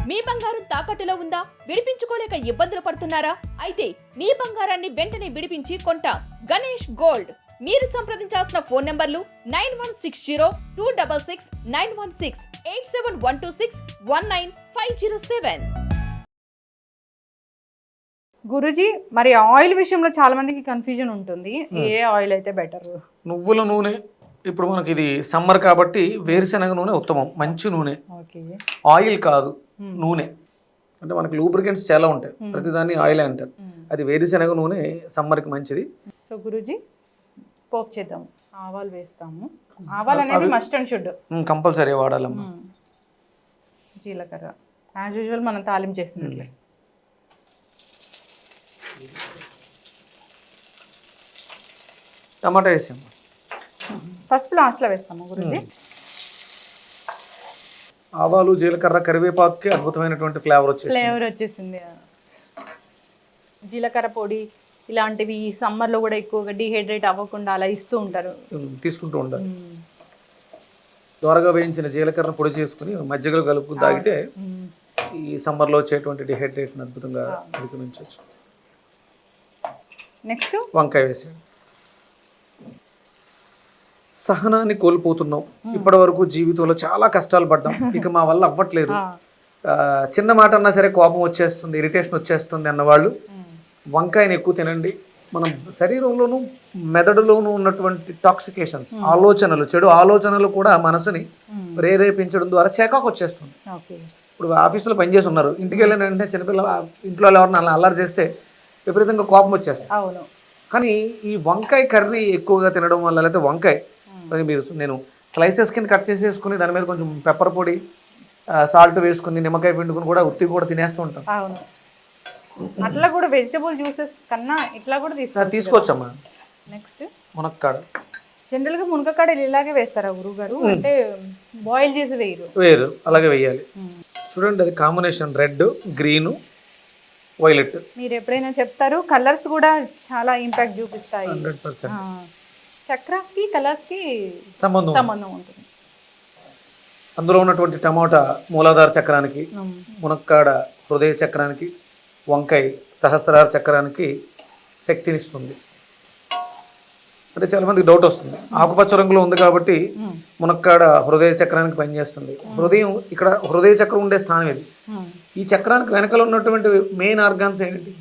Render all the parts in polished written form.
మీ బంగారం తాకట్టులో ఉందా? విడిపించుకోలేక ఇబ్బందులు పడుతున్నారా? అయితే మీ బంగారాన్ని వెంటనే విడిపించి కొంటాం. గణేష్ గోల్డ్. మీరు సంప్రదించాల్సిన ఫోన్ నంబర్లు 9160-266-916, 8712619507. గురుజీ, మరి ఆయిల్ విషయంలో చాలా మందికి కన్ఫ్యూజన్ ఉంటుంది. ఏ ఆయిల్ అయితే బెటర్? నువ్వుల నూనె. ఇప్పుడు మనకి ఇది సమ్మర్ కాబట్టి వేరుశనగ నూనె ఉత్తమం, మంచి నూనె. ఓకే. ఆయిల్ కాదు, నూనె. అంటే మనకి లూబ్రికెంట్స్ చాలా ఉంటాయి, ప్రతిదాన్ని ఆయిల్ అంటారు. అది వేరుశనగ నూనె సమ్మర్కి మంచిది. సో గురుజీ, పోపు చేద్దాం. ఆవాలు వేస్తాము. ఆవాలు అనేది మస్ట్ అండ్ షుడ్, కంపల్సరీ వాడాలమ్మా. జీలకర్ర యాజ్ యూజువల్ మనం తాలింపు చేసినట్లే. టమాటా వేసాము. ఫస్ట్ లాస్ట్లో వేస్తాము గురుజీ. ఆవాలు, జీలకర్ర, కరివేపాకుకి అద్భుతమైనటువంటి ఫ్లేవర్ వచ్చేసింది. జీలకర్ర పొడి ఇలాంటివి సమ్మర్లో కూడా ఎక్కువగా డీహైడ్రేట్ అవ్వకుండా అలా ఇస్తూ ఉంటారు, తీసుకుంటూ ఉంటారు. త్వరగా వేయించిన జీలకర్ర పొడి చేసుకుని మజ్జిగలు కలుపుకుని తాగితే ఈ సమ్మర్లో వచ్చేటువంటి డిహైడ్రేషన్ అద్భుతంగా అధిగమించవచ్చు. నెక్స్ట్ వంకాయ వేసాడు. సహనాన్ని కోల్పోతున్నాం. ఇప్పటి వరకు జీవితంలో చాలా కష్టాలు పడ్డాం, ఇక మా వల్ల అవ్వట్లేదు, చిన్న మాట అన్నా సరే కోపం వచ్చేస్తుంది, ఇరిటేషన్ వచ్చేస్తుంది అన్నవాళ్ళు వంకాయని ఎక్కువ తినండి. మనం శరీరంలోనూ మెదడులోనూ ఉన్నటువంటి టాక్సికేషన్స్, ఆలోచనలు, చెడు ఆలోచనలు కూడా మనసుని ప్రేరేపించడం ద్వారా చేకాకు వచ్చేస్తుంది. ఇప్పుడు ఆఫీసులో పనిచేసి ఉన్నారు, ఇంటికి వెళ్ళిన వెంటనే చిన్నపిల్ల ఇంట్లో ఎవరిని అలా అల్లరి చేస్తే విపరీతంగా కోపం వచ్చేస్తుంది. కానీ ఈ వంకాయ కర్రీ ఎక్కువగా తినడం వల్ల, లేకపోతే వంకాయ మీరు నేను స్లైసెస్ కింద కట్ చేసేసుకుని దాని మీద కొంచెం పెప్పర్ పొడి, సాల్ట్ వేసుకుని నిమ్మకాయ పిండుకుని కూడా ఉత్తి కూడా తినేస్తూ ఉంటాం. అట్లా కూడా వెజిటబుల్ జ్యూసెస్ కన్నా ఇట్లా కూడా తీసుకోవచ్చమ్మా. నెక్స్ట్ మునక్కాడ. జనరల్గా మునక్కాడ ఇలాగే వేస్తారా గురువు గారు? అంటే బాయిల్ చేసి వేరు అలాగే వేయాలి. చూడండి, అది కాంబినేషన్ రెడ్, గ్రీన్, వైలెట్. మీరు ఎప్పుడైనా చెప్తారు, కలర్స్ కూడా చాలా ఇంపాక్ట్ చూపిస్తాయి. 100%. చక్రాస్కి కలర్స్కి సంబంధం ఉంటుంది. అందులో ఉన్నటువంటి టమాటా మూలాధార చక్రానికి, మునక్కాడ హృదయ చక్రానికి, వంకాయ సహస్రార చక్రానికి శక్తినిస్తుంది. అంటే చాలా మందికి డౌట్ వస్తుంది, ఆకుపచ్చ రంగులో ఉంది కాబట్టి మునక్కాడ హృదయ చక్రానికి పనిచేస్తుంది. హృదయం, ఇక్కడ హృదయ చక్రం ఉండే స్థానం ఇది. ఈ చక్రానికి వెనకలో ఉన్నటువంటి మెయిన్ ఆర్గాన్స్ ఏంటి?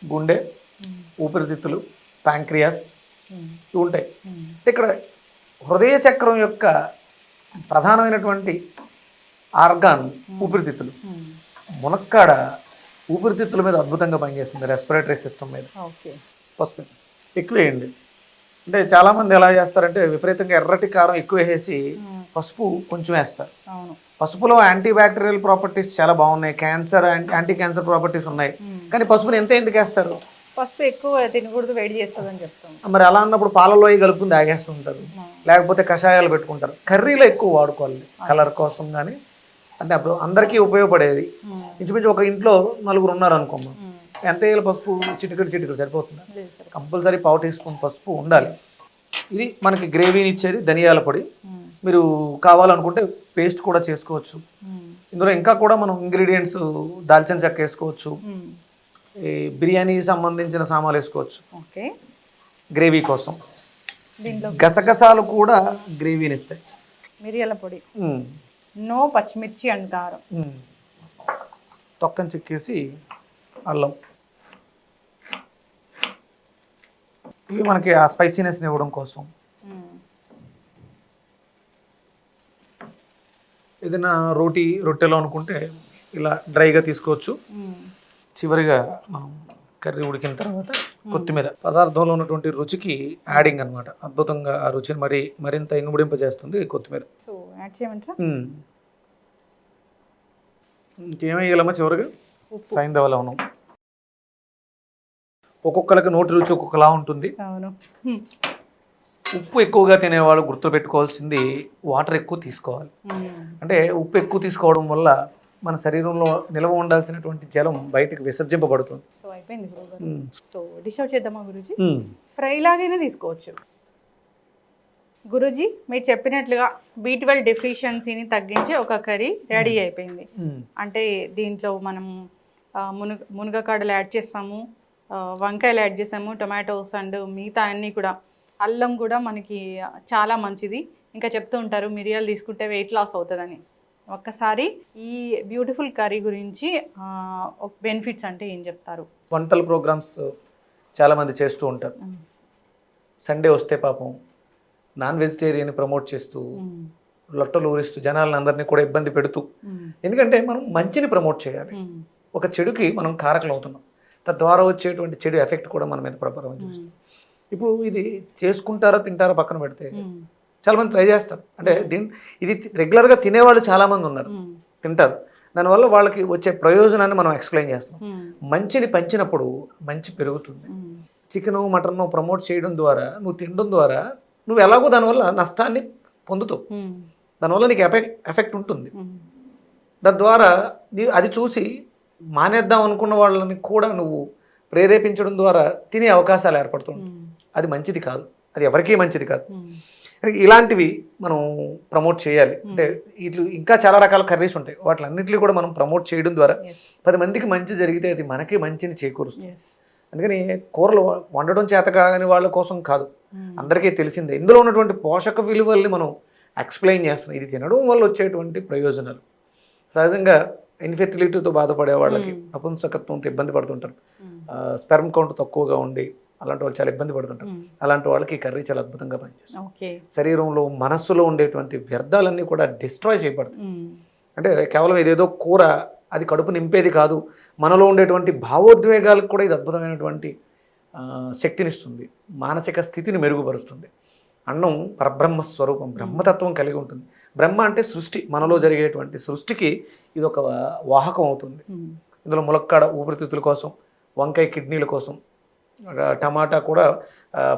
గుండె, ఊపిరితిత్తులు, ప్యాంక్రియాస్ ఇవి ఉంటాయి. ఇక్కడ హృదయ చక్రం యొక్క ప్రధానమైనటువంటి ఆర్గాన్ ఊపిరితిత్తులు. మునక్కాడ ఊపిరితిత్తుల మీద అద్భుతంగా పనిచేస్తుంది, రెస్పిరేటరీ సిస్టమ్ మీద. పసుపు ఎక్కువ వేయండి. అంటే చాలామంది ఎలా చేస్తారంటే విపరీతంగా ఎర్రటి కారం ఎక్కువ వేసేసి పసుపు కొంచెం వేస్తారు. పసుపులో యాంటీ బ్యాక్టీరియల్ ప్రాపర్టీస్ చాలా బాగున్నాయి, క్యాన్సర్ యాంటీ క్యాన్సర్ ప్రాపర్టీస్ ఉన్నాయి. కానీ పసుపుని ఎందుకు వేస్తారు? పసుపు ఎక్కువ తినకూడదు, వేడి చేస్తుందని చెప్తాం. మరి అలా అన్నప్పుడు పాలలో కలుపుకుని తాగేస్తుంటారు, లేకపోతే కషాయాలు పెట్టుకుంటారు. కర్రీలో ఎక్కువ వాడుకోవాలి, కలర్ కోసం కానీ. అంటే అప్పుడు అందరికీ ఉపయోగపడేది. ఇంచుమించు ఒక ఇంట్లో 4 ఉన్నారు అనుకోమ్మా, ఎంత వేయాలి పసుపు? చిటికెడు సరిపోతుంది. కంపల్సరీ 1/4 టీ స్పూన్ పసుపు ఉండాలి. ఇది మనకి గ్రేవీని ఇచ్చేది ధనియాల పొడి. మీరు కావాలనుకుంటే పేస్ట్ కూడా చేసుకోవచ్చు. ఇందులో ఇంకా కూడా మనం ఇంగ్రీడియంట్స్ దాల్చిన చెక్క వేసుకోవచ్చు, ఈ బిర్యానీ సంబంధించిన సామాన్లు వేసుకోవచ్చు గ్రేవీ కోసం. గసగసాలు కూడా గ్రేవీని ఇస్తాయి. మిరియాల పొడి, నో పచ్చిమిర్చి అంటారు, తొక్కని చెక్కేసి అల్లం, ఇవి మనకి ఆ స్పైసీనెస్ని ఇవ్వడం కోసం. ఏదైనా రొట్టెలో అనుకుంటే ఇలా డ్రైగా తీసుకోవచ్చు. చివరిగా మనం కర్రీ ఉడికిన తర్వాత కొత్తిమీర పదార్థంలో ఉన్నటువంటి రుచికి యాడింగ్ అనమాట. అద్భుతంగా ఆ రుచిని మరింత ఇంగుబడింపజేస్తుంది కొత్తిమీర. ఇంకేమేయాలమ్మా చివరిగా? సైంధవ లవణం. ఒక్కొక్కరికి నోటి రుచి ఒక్కొక్కలా ఉంటుంది. ఉప్పు ఎక్కువగా తినేవాళ్ళు గుర్తుపెట్టుకోవాల్సింది వాటర్ ఎక్కువ తీసుకోవాలి. అంటే ఉప్పు ఎక్కువ తీసుకోవడం వల్ల మన శరీరంలో నిల్వ ఉండాల్సినటువంటి జలం బయటకు విసర్జింపబడుతుంది. సో అయిపోయింది గురుగారు. సో డిష్ అవుట్ చేద్దామా గురుజీ? ఫ్రై లాగైనా తీసుకోవచ్చు. గురూజీ మీరు చెప్పినట్లుగా B12 డెఫిషియన్సీని తగ్గించే ఒక కర్రీ రెడీ అయిపోయింది. అంటే దీంట్లో మనం మునగకాడలు యాడ్ చేస్తాము, వంకాయలు యాడ్ చేసాము, టొమాటోస్ అండ్ మిగతా అన్నీ కూడా, అల్లం కూడా మనకి చాలా మంచిది. ఇంకా చెప్తూ ఉంటారు మిరియాలు తీసుకుంటే వెయిట్ లాస్ అవుతుందని. ఒక్కసారి ఈ బ్యూటిఫుల్ కర్రీ గురించి బెనిఫిట్స్ అంటే ఏం చెప్తారు? వంటల ప్రోగ్రామ్స్ చాలామంది చేస్తూ ఉంటారు. సండే వస్తే పాపం నాన్ వెజిటేరియన్ ప్రమోట్ చేస్తూ లొట్టలు ఊరిస్తూ జనాలను అందరినీ కూడా ఇబ్బంది పెడుతూ, ఎందుకంటే మనం మంచిని ప్రమోట్ చేయాలి. ఒక చెడుకి మనం కారకులు అవుతున్నాం, తద్వారా వచ్చేటువంటి చెడు ఎఫెక్ట్ కూడా మన మీద ప్రభావం చూస్తుంది. ఇప్పుడు ఇది చేసుకుంటారో తింటారో పక్కన పెడితే చాలామంది ట్రై చేస్తారు. అంటే ఇది రెగ్యులర్గా తినేవాళ్ళు చాలామంది ఉన్నారు, తింటారు. దానివల్ల వాళ్ళకి వచ్చే ప్రయోజనాన్ని మనం ఎక్స్ప్లెయిన్ చేస్తాం. మంచిని పంచినప్పుడు మంచి పెరుగుతుంది. చికెను మటన్ ప్రమోట్ చేయడం ద్వారా, నువ్వు తినడం ద్వారా నువ్వు ఎలాగో దానివల్ల నష్టాన్ని పొందుతావు, దానివల్ల నీకు ఎఫెక్ట్ ఉంటుంది. తద్వారా అది చూసి మానేద్దాం అనుకున్న వాళ్ళని కూడా నువ్వు ప్రేరేపించడం ద్వారా తినే అవకాశాలు ఏర్పడుతుంది. అది మంచిది కాదు, అది ఎవరికీ మంచిది కాదు. ఇలాంటివి మనం ప్రమోట్ చేయాలి. అంటే ఇట్లు ఇంకా చాలా రకాల కర్రీస్ ఉంటాయి, వాటిలన్నింటినీ కూడా మనం ప్రమోట్ చేయడం ద్వారా 10 మందికి మంచి జరిగితే అది మనకి మంచిని చేకూరుస్తుంది. అందుకని కూరలు వండడం చేత కాని వాళ్ళ కోసం కాదు, అందరికీ తెలిసిందే ఇందులో ఉన్నటువంటి పోషక విలువల్ని మనం ఎక్స్ప్లెయిన్ చేస్తున్నాం. ఇది తినడం వల్ల వచ్చేటువంటి ప్రయోజనాలు. సహజంగా ఇన్ఫెర్టిలిటీతో బాధపడే వాళ్ళకి, నపుంసకత్వంతో ఇబ్బంది పడుతుంటారు, స్పెర్మ్ కౌంట్ తక్కువగా ఉండి అలాంటి వాళ్ళు చాలా ఇబ్బంది పడుతుంటారు. అలాంటి వాళ్ళకి ఈ కర్రీ చాలా అద్భుతంగా పనిచేస్తుంది. శరీరంలో మనస్సులో ఉండేటువంటి వ్యర్థాలన్నీ కూడా డిస్ట్రాయ్ చేయబడతాయి. అంటే కేవలం ఇదేదో కూర, అది కడుపు నింపేది కాదు, మనలో ఉండేటువంటి భావోద్వేగాలకు కూడా ఇది అద్భుతమైనటువంటి శక్తినిస్తుంది, మానసిక స్థితిని మెరుగుపరుస్తుంది. అన్నం పరబ్రహ్మ స్వరూపం, బ్రహ్మతత్వం కలిగి ఉంటుంది. బ్రహ్మ అంటే సృష్టి, మనలో జరిగేటువంటి సృష్టికి ఇది ఒక వాహకం అవుతుంది. ఇందులో ములక్కాడ ఊపిరితిత్తుల కోసం, వంకాయ కిడ్నీల కోసం, టమాటా కూడా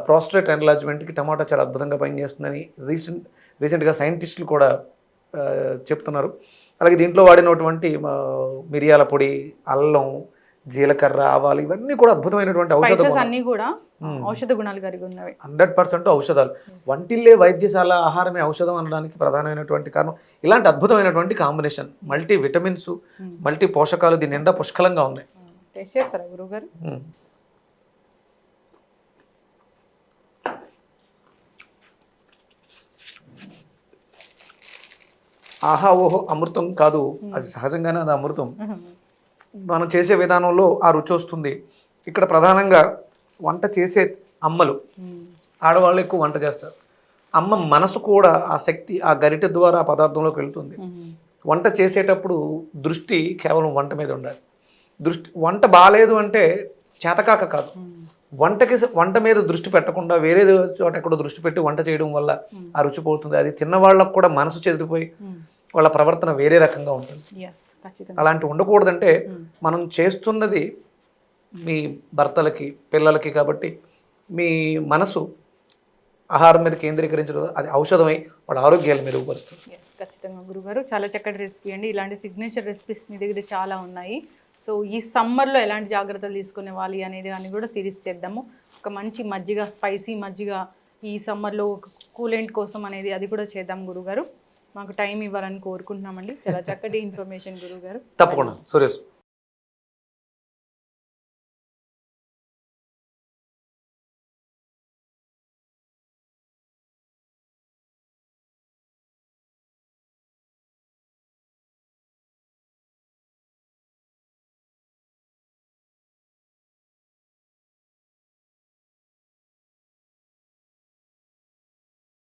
ప్రోస్టేట్ ఎన్లార్జ్మెంట్కి టమాటా చాలా అద్భుతంగా పనిచేస్తుందని రీసెంట్గా సైంటిస్టులు కూడా చెప్తున్నారు. అలాగే దీంట్లో వాడినటువంటి మిరియాల పొడి, అల్లం, జీలకర్ర, ఆవాలు ఇవన్నీ కూడా అద్భుతమైనటువంటి ఔషధ గుణాలు కలిగి ఉన్నవి. 100% ఔషధాలు. వంటిల్లే వైద్యశాల, ఆహారమే ఔషధం అనడానికి ప్రధానమైనటువంటి కారణం ఇలాంటి అద్భుతమైనటువంటి కాంబినేషన్. మల్టీ విటమిన్స్, మల్టీ పోషకాలు దీని నిండా పుష్కలంగా ఉన్నాయి. గురుగారు ఆహా ఓహో అమృతం కాదు, అది సహజంగానే అది అమృతం. మనం చేసే విధానంలో ఆ రుచి వస్తుంది. ఇక్కడ ప్రధానంగా వంట చేసే అమ్మలు, ఆడవాళ్ళు ఎక్కువ వంట చేస్తారు. అమ్మ మనసు కూడా ఆ శక్తి ఆ గరిటె ద్వారా ఆ పదార్థంలోకి వెళ్తుంది. వంట చేసేటప్పుడు దృష్టి కేవలం వంట మీద ఉండాలి. వంట బాగాలేదు అంటే చేతకాక కాదు, వంట మీద దృష్టి పెట్టకుండా వేరే చోట ఎక్కడో దృష్టి పెట్టి వంట చేయడం వల్ల ఆ రుచి పోతుంది. అది తిన్న వాళ్ళకు కూడా మనసు చెదిరిపోయి వాళ్ళ ప్రవర్తన వేరే రకంగా ఉంటుంది. అలాంటి ఉండకూడదంటే మనం చేస్తున్నది మీ భర్తలకి, పిల్లలకి కాబట్టి మీ మనసు ఆహారం మీద కేంద్రీకరించడం అది ఔషధమై వాళ్ళ ఆరోగ్యాలు మెరుగుపరుస్తుంది. ఖచ్చితంగా గురుగారు, చాలా చక్కటి రెసిపీ అండి. ఇలాంటి సిగ్నేచర్ రెసిపీస్ మీ దగ్గర చాలా ఉన్నాయి. సో ఈ సమ్మర్లో ఎలాంటి జాగ్రత్తలు తీసుకునేవాలి అనేది అని కూడా సిరీస్ చేద్దాము. ఒక మంచి మజ్జిగ, స్పైసీ మజ్జిగ ఈ సమ్మర్లో కూలెంట్ కోసం అనేది అది కూడా చేద్దాం గురుగారు. మాకు టైం ఇవ్వాలని కోరుకుంటున్నామండి. చాలా చక్కటి ఇన్ఫర్మేషన్ గురుగారు. తప్పకుండా సురేష్.